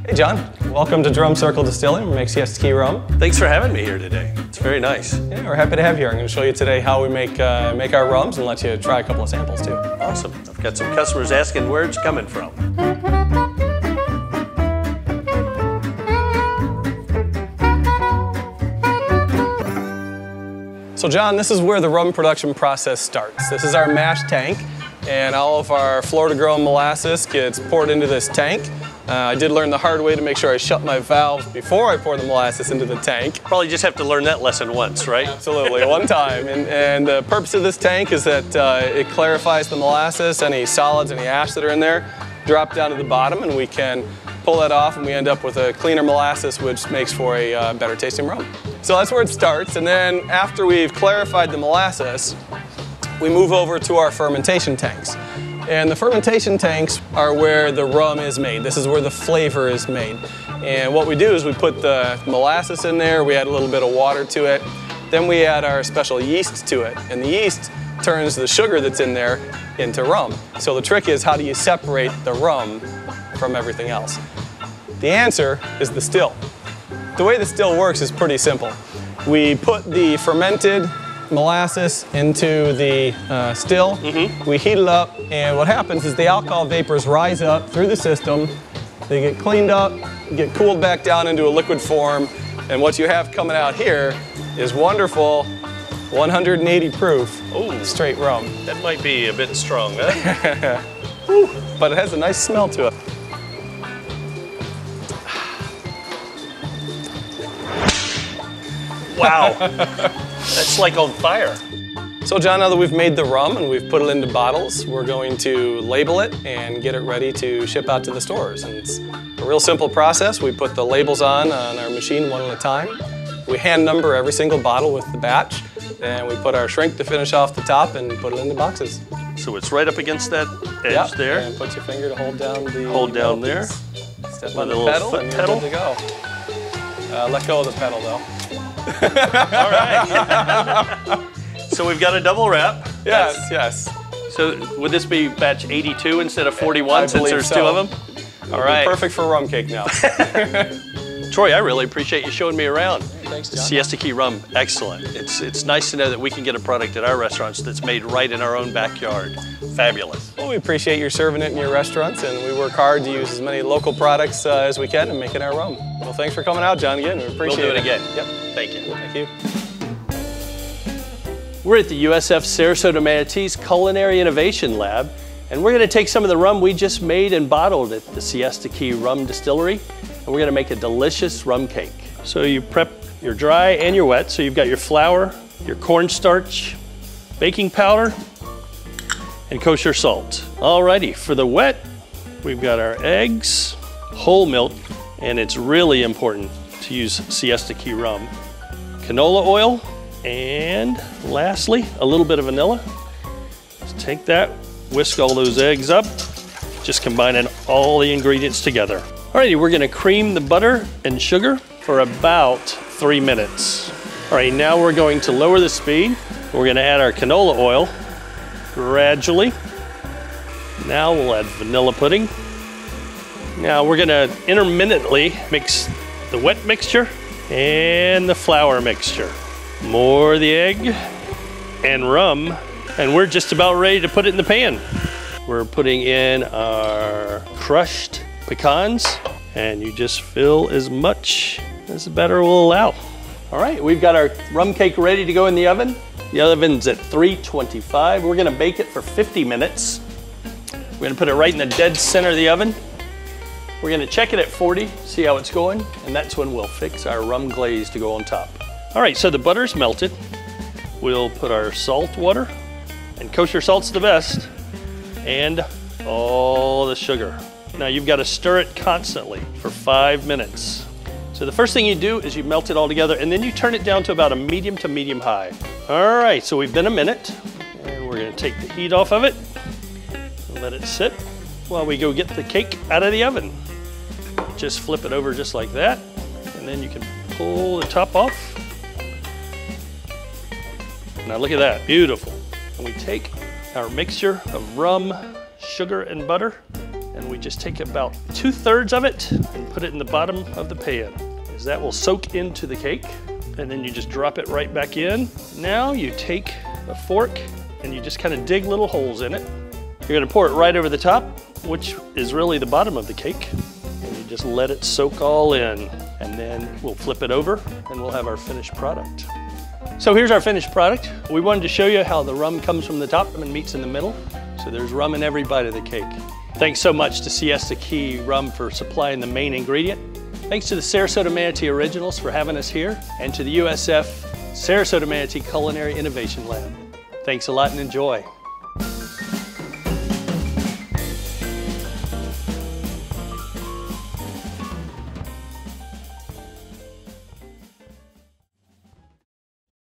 Hey John, welcome to Drum Circle Distilling. We make Siesta Key Rum. Thanks for having me here today. It's very nice. Yeah, we're happy to have you here. I'm going to show you today how we make our rums and let you try a couple of samples too. Awesome. I've got some customers asking where it's coming from. So John, this is where the rum production process starts. This is our mash tank, and all of our Florida-grown molasses gets poured into this tank. I did learn the hard way to make sure I shut my valves before I pour the molasses into the tank. Probably just have to learn that lesson once, right? Absolutely, one time. And the purpose of this tank is that it clarifies the molasses, any solids, any ash that are in there, drop down to the bottom, and we can pull that off, and we end up with a cleaner molasses, which makes for a better tasting rum. So that's where it starts, and then after we've clarified the molasses, we move over to our fermentation tanks. And the fermentation tanks are where the rum is made. This is where the flavor is made. And what we do is we put the molasses in there, we add a little bit of water to it, then we add our special yeast to it. And the yeast turns the sugar that's in there into rum. So the trick is, how do you separate the rum from everything else? The answer is the still. The way the still works is pretty simple. We put the fermented molasses into the still, we heat it up, and what happens is the alcohol vapors rise up through the system, they get cleaned up, get cooled back down into a liquid form, and what you have coming out here is wonderful 180 proof straight rum. That might be a bit strong, huh? But it has a nice smell to it. Wow, that's like on fire. So John, now that we've made the rum and we've put it into bottles, we're going to label it and get it ready to ship out to the stores. And it's a real simple process. We put the labels on our machine one at a time. We hand number every single bottle with the batch, and we put our shrink to finish off the top and put it in the boxes. So it's right up against that edge there. And put your finger to hold down the Hold down there. Step on the pedal and you're good to go. Let go of the pedal though. All right. So we've got a double wrap. Yes, yes. So would this be batch 82 instead of 41 since there's two of them? All right. Perfect for rum cake now. Troy, I really appreciate you showing me around. Thanks, John. Siesta Key Rum, excellent. It's nice to know that we can get a product at our restaurants that's made right in our own backyard. Fabulous. Well, we appreciate you serving it in your restaurants, and we work hard to use as many local products as we can and making our rum. Well, thanks for coming out, John, again. We appreciate it. We'll do it again. Yep. Thank you. Thank you. We're at the USF Sarasota-Manatee's Culinary Innovation Lab, and we're going to take some of the rum we just made and bottled at the Siesta Key Rum Distillery, and we're going to make a delicious rum cake. So you prep your dry and your wet. So you've got your flour, your cornstarch, baking powder, and kosher salt. Alrighty, for the wet, we've got our eggs, whole milk, and it's really important to use Siesta Key Rum, canola oil, and lastly, a little bit of vanilla. Just take that, whisk all those eggs up, just combining all the ingredients together. Alrighty, we're gonna cream the butter and sugar for about 3 minutes. All right, now we're going to lower the speed. We're gonna add our canola oil gradually. Now we'll add vanilla pudding. Now we're gonna intermittently mix the wet mixture and the flour mixture. More of the egg and rum, and we're just about ready to put it in the pan. We're putting in our crushed pecans, and you just fill as much as the batter will allow. All right, we've got our rum cake ready to go in the oven. The oven's at 325. We're gonna bake it for 50 minutes. We're gonna put it right in the dead center of the oven. We're gonna check it at 40, see how it's going, and that's when we'll fix our rum glaze to go on top. All right, so the butter's melted. We'll put our salt water, and kosher salt's the best, and all the sugar. Now you've got to stir it constantly for 5 minutes. So the first thing you do is you melt it all together, and then you turn it down to about a medium to medium high. All right, so we've been a minute, and we're gonna take the heat off of it and let it sit while we go get the cake out of the oven. Just flip it over just like that, and then you can pull the top off. Now look at that, beautiful. And we take our mixture of rum, sugar, and butter, And we just take about 2/3 of it and put it in the bottom of the pan, as that will soak into the cake. And then you just drop it right back in. Now you take a fork and you just kind of dig little holes in it. You're gonna pour it right over the top, which is really the bottom of the cake. And you just let it soak all in. And then we'll flip it over and we'll have our finished product. So here's our finished product. We wanted to show you how the rum comes from the top and meets in the middle. So there's rum in every bite of the cake. Thanks so much to Siesta Key Rum for supplying the main ingredient. Thanks to the Sarasota-Manatee Originals for having us here, and to the USF Sarasota-Manatee Culinary Innovation Lab. Thanks a lot and enjoy.